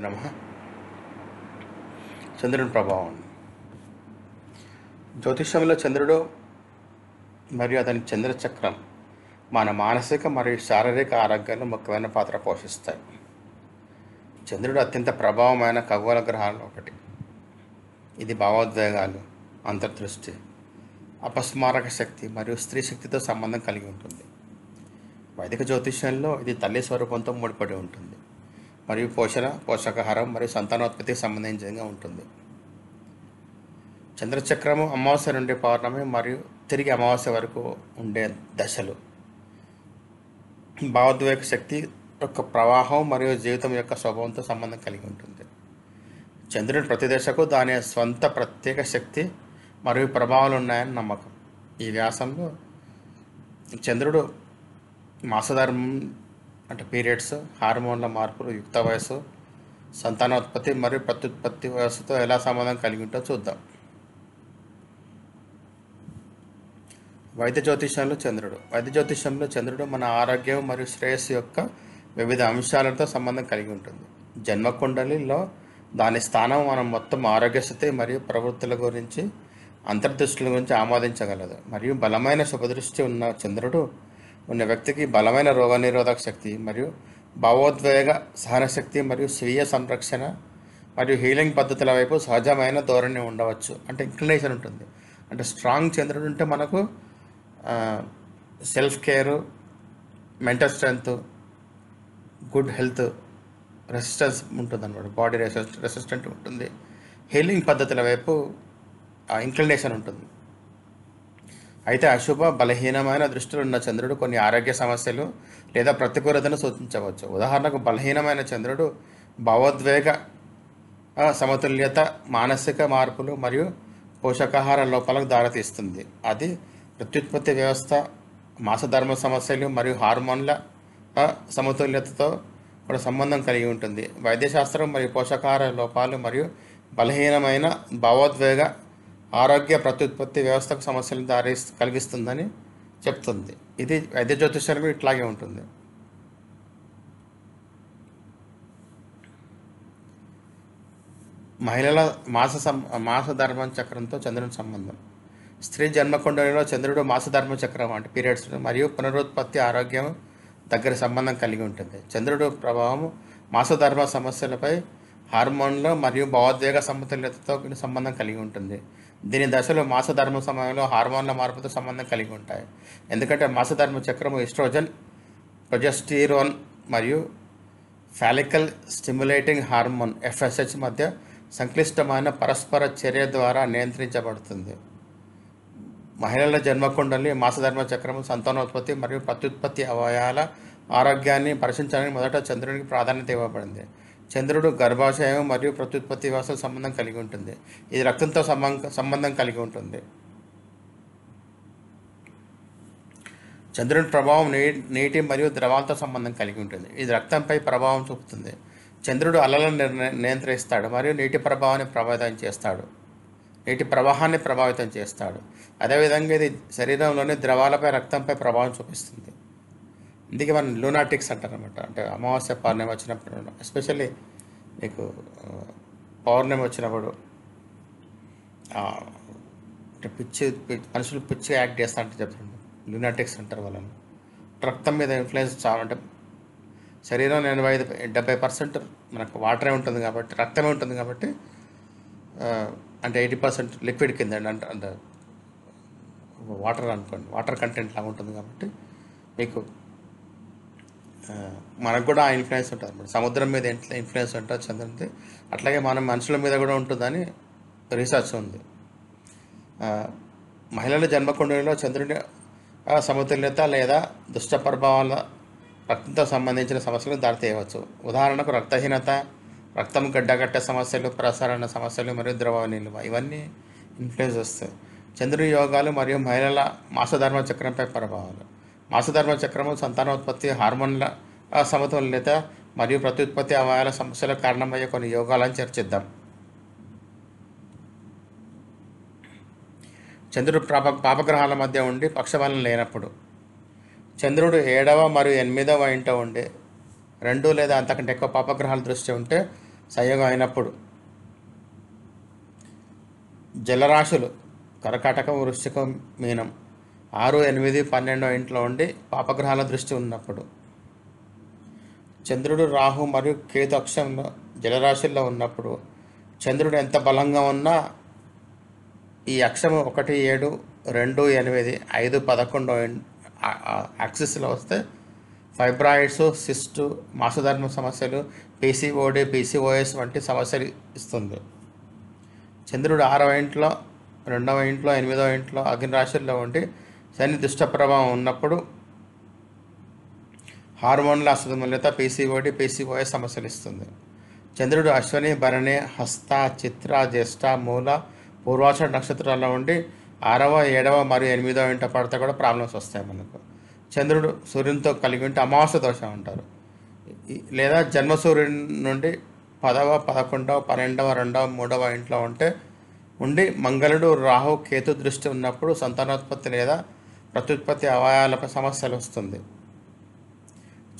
నమ చంద్రుని ప్రభావం. జ్యోతిష్యంలో చంద్రుడు మరియు అతని చంద్రచక్రం మన మానసిక మరియు శారీరక ఆరోగ్యంలో ముఖ్యమైన పాత్ర పోషిస్తాయి. చంద్రుడు అత్యంత ప్రభావమైన ఖగోళ గ్రహాల్లో ఒకటి. ఇది భావోద్వేగాలు, అంతర్దృష్టి, అపస్మారక శక్తి మరియు స్త్రీ శక్తితో సంబంధం కలిగి ఉంటుంది. వైదిక జ్యోతిష్యంలో ఇది తల్లి స్వరూపంతో ముడిపడి ఉంటుంది మరియు పోషణ, పోషకాహారం మరియు సంతానోత్పత్తికి సంబంధించినగా ఉంటుంది. చంద్రచక్రము అమావాస్య నుండి పౌర్ణమి మరియు తిరిగి అమావాస్య వరకు ఉండే దశలు భావోద్వేగ శక్తి యొక్క ప్రవాహం మరియు జీవితం యొక్క స్వభావంతో సంబంధం కలిగి ఉంటుంది. చంద్రుని ప్రతి దశకు దాని స్వంత ప్రత్యేక శక్తి మరియు ప్రభావాలు ఉన్నాయని నమ్మకం. ఈ వ్యాసంలో చంద్రుడు మాసధర్మం అంటే పీరియడ్స్, హార్మోన్ల మార్పులు, యుక్త వయసు, సంతానోత్పత్తి మరియు ప్రత్యుత్పత్తి వయస్సుతో ఎలా సంబంధం కలిగి ఉంటుందో చూద్దాం. వైద్య జ్యోతిష్యంలో చంద్రుడు మన ఆరోగ్యం మరియు శ్రేయస్సు యొక్క వివిధ అంశాలతో సంబంధం కలిగి ఉంటుంది. జన్మకుండలిలో దాని స్థానం మనం మొత్తం ఆరోగ్య స్థితి మరియు ప్రవృత్తుల గురించి, అంతర్దృష్టుల గురించి ఆమోదించగలదు. మరియు బలమైన శుభదృష్టి ఉన్న చంద్రుడు ఉన్న వ్యక్తికి బలమైన రోగనిరోధక శక్తి మరియు భావోద్వేగ సహనశక్తి మరియు స్వీయ సంరక్షణ మరియు హీలింగ్ పద్ధతుల వైపు సహజమైన ధోరణి ఉండవచ్చు. అంటే ఇంక్లినేషన్ ఉంటుంది. అంటే స్ట్రాంగ్ చంద్రుడు ఉంటే మనకు self care, mental strength, good health, resistance ఉంటుంది అన్నమాట. బాడీ రెసిస్టెంట్ ఉంటుంది. హీలింగ్ పద్ధతుల వైపు ఇంక్లినేషన్ ఉంటుంది. అయితే అశుభ, బలహీనమైన దృష్టిలో ఉన్న చంద్రుడు కొన్ని ఆరోగ్య సమస్యలు లేదా ప్రతికూలతను సూచించవచ్చు. ఉదాహరణకు, బలహీనమైన చంద్రుడు భావోద్వేగ సమతుల్యత, మానసిక మార్పులు మరియు పోషకాహార లోపాలకు దారితీస్తుంది. అది ప్రత్యుత్పత్తి వ్యవస్థ, మాసధర్మ సమస్యలు మరియు హార్మోన్ల సమతుల్యతతో కూడా సంబంధం కలిగి ఉంటుంది. వైద్యశాస్త్రం మరియు పోషకాహార లోపాలు మరియు బలహీనమైన భావోద్వేగ ఆరోగ్య ప్రత్యుత్పత్తి వ్యవస్థకు సమస్యలను కలిగిస్తుందని చెప్తుంది. ఇది వైద్య జ్యోతిష్యంలో ఇట్లాగే ఉంటుంది. మహిళల మాసధర్మ చక్రంతో చంద్రుని సంబంధం. స్త్రీ జన్మకుండలిలో చంద్రుడు మాసధర్మ చక్రం అంటే పీరియడ్స్ మరియు పునరుత్పత్తి ఆరోగ్యం దగ్గర సంబంధం కలిగి ఉంటుంది. చంద్రుడు ప్రభావం మాసధర్మ సమస్యలపై హార్మోన్లు మరియు భావోద్వేగ సమతుల్యతతో సంబంధం కలిగి ఉంటుంది. దీని దశలు మాసధర్మ సమయంలో హార్మోన్ల మార్పుతో సంబంధం కలిగి ఉంటాయి. ఎందుకంటే మాసధర్మ చక్రము ఈస్ట్రోజన్, ప్రొజెస్టిరోన్ మరియు ఫాలికల్ స్టిమ్యులేటింగ్ హార్మోన్ FSH మధ్య సంక్లిష్టమైన పరస్పర చర్య ద్వారా నియంత్రించబడుతుంది. మహిళల జన్మకుండలి మాసధర్మ చక్రము సంతానోత్పత్తి మరియు ప్రత్యుత్పత్తి అవయవాల ఆరోగ్యాన్ని పరీక్షించడానికి మొదట చంద్రునికి ప్రాధాన్యత ఇవ్వబడింది. చంద్రుడు గర్భాశయం మరియు ప్రత్యుత్పత్తి వ్యవస్థకు సంబంధం కలిగి ఉంటుంది. ఇది రక్తంతో సంబంధం కలిగి ఉంటుంది. చంద్రుని ప్రభావం నీటి మరియు ద్రవాలతో సంబంధం కలిగి ఉంటుంది. ఇది రక్తంపై ప్రభావం చూపుతుంది. చంద్రుడు అలలను నియంత్రిస్తాడు మరియు నీటి ప్రవాహాన్ని ప్రభావితం చేస్తాడు. అదేవిధంగా ఇది శరీరంలోని ద్రవాలపై, రక్తంపై ప్రభావం చూపిస్తుంది. అందుకే మనం లూనాటిక్స్ అంటారనమాట. అంటే అమావాస్య, పౌర్ణమి వచ్చినప్పుడు, ఎస్పెషల్లీ మీకు పౌర్ణమి వచ్చినప్పుడు అంటే మనుషులు పిచ్చిగా యాక్ట్ చేస్తా అంటే చెప్తారు, లూనాటిక్స్ అంటారు వాళ్ళని. రక్తం మీద ఇన్ఫ్లుయెన్స్ చాలా, అంటే శరీరం 85-70% మనకు వాటరే ఉంటుంది కాబట్టి, రక్తమే ఉంటుంది కాబట్టి, అంటే 80% లిక్విడ్ కింద అంటే వాటర్ అనుకోండి, వాటర్ కంటెంట్ లాగా ఉంటుంది కాబట్టి మీకు మనకు కూడా ఆ ఇన్ఫ్లుయెన్స్ ఉంటుంది అన్నమాట. సముద్రం మీద ఇన్ఫ్లుయెన్స్ ఉంటుంది చంద్రునిది, అట్లాగే మన మనుషుల మీద కూడా ఉంటుందని రీసెర్చ్ ఉంది. మహిళల జన్మకుండలిలో చంద్రుని సమతుల్యత లేదా దుష్ట ప్రభావాల రక్తంతో సంబంధించిన సమస్యలకు దారితీయవచ్చు. ఉదాహరణకు రక్తహీనత, రక్తం గడ్డగట్టే సమస్యలు, ప్రసరణ సమస్యలు మరియు ద్రవ నిల్వ, ఇవన్నీ ఇన్ఫ్లుయెన్స్ వస్తాయి. చంద్రుని యోగాలు మరియు మహిళల మాసధర్మ చక్రంపై ప్రభావాలు. మాసధర్మ చక్రము సంతానోత్పత్తి, హార్మోన్ల సమతుల్యత మరియు ప్రత్యుత్పత్తి అవయవాల సమస్యలకు కారణమయ్యే కొన్ని యోగాలను చర్చిద్దాం. చంద్రుడు పాపగ్రహాల మధ్య ఉండి పక్షబలం లేనప్పుడు. చంద్రుడు 7వ మరియు 8వ ఇంట ఉండే 2 లేదా అంతకంటే ఎక్కువ పాపగ్రహాల దృష్టి ఉంటే సంయోగం అయినప్పుడు జలరాశులు కర్కాటకం, వృశ్చికం, మీనం 6, 8, 12 ఇంట్లో ఉండి పాపగ్రహాల దృష్టి ఉన్నప్పుడు, చంద్రుడు రాహు మరియు కేతు అక్షంలో జలరాశుల్లో ఉన్నప్పుడు, చంద్రుడు ఎంత బలంగా ఉన్నా ఈ అక్షము 1, 7, 2, 8, 5, 11 యాక్సిస్లో వస్తే ఫైబ్రాయిడ్స్, సిస్టు, మాసధర్మ సమస్యలు, పీసీఓడి, పీసీఓఎస్ వంటి సమస్యలు ఇస్తుంది. చంద్రుడు 6వ ఇంట్లో, 2వ ఇంట్లో, 8వ ఇంట్లో అగ్ని రాశుల్లో ఉండి శని దుష్ట ప్రభావం ఉన్నప్పుడు హార్మోన్ల అసమతుల్యత, పీసీఓడి, పీసీఓఎస్ సమస్యలు ఇస్తుంది. చంద్రుడు అశ్వని, భరణి, హస్త, చిత్ర, జ్యేష్ఠ, మూల, పూర్వాషాఢ నక్షత్రాల్లో ఉండి 6వ, 7వ మరియు 8వ ఇంట పడితే కూడా ప్రాబ్లమ్స్ వస్తాయి మనకు. చంద్రుడు సూర్యునితో కలిగి ఉంటే అమావాస్య దోషం అంటారు. లేదా జన్మ సూర్యుని నుండి 10వ, 11వ, 12వ, 2వ, 3వ ఇంట్లో ఉండి మంగళుడు, రాహు, కేతు దృష్టి ఉన్నప్పుడు సంతానోత్పత్తి లేదా ప్రత్యుత్పత్తి అవయవాలపై సమస్యలు వస్తుంది.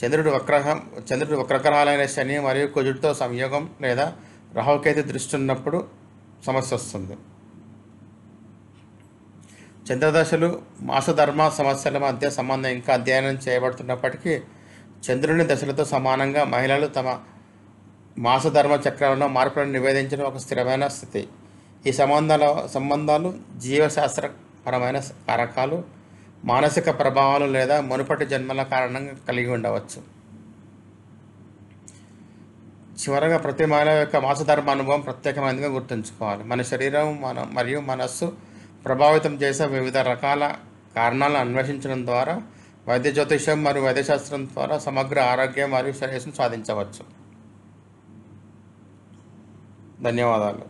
చంద్రుడు వక్రగ్రహాలైన శని మరియు కుజుడితో సంయోగం లేదా రాహుకేతు దృష్టి ఉన్నప్పుడు సమస్య వస్తుంది. చంద్రదశలు మాసధర్మ సమస్యల మధ్య సంబంధం ఇంకా అధ్యయనం చేయబడుతున్నప్పటికీ చంద్రుని దశలతో సమానంగా మహిళలు తమ మాసధర్మ చక్రంలో మార్పులను నివేదించడం ఒక స్థిరమైన స్థితి. ఈ సంబంధాలు జీవశాస్త్రపరమైన కారకాలు, మానసిక ప్రభావాలు లేదా మునుపటి జన్మల కారణంగా కలిగి ఉండవచ్చు. చివరగా ప్రతి మహిళ యొక్క మాసధర్మ అనుభవం ప్రత్యేకమైనదిగా గుర్తుంచుకోవాలి. మన శరీరం మరియు మనస్సు ప్రభావితం చేసే వివిధ రకాల కారణాలను అన్వేషించడం ద్వారా వైద్య జ్యోతిషం మరియు వైద్యశాస్త్రం ద్వారా సమగ్ర ఆరోగ్యం మరియు శ్రేయస్సును సాధించవచ్చు. ధన్యవాదాలు.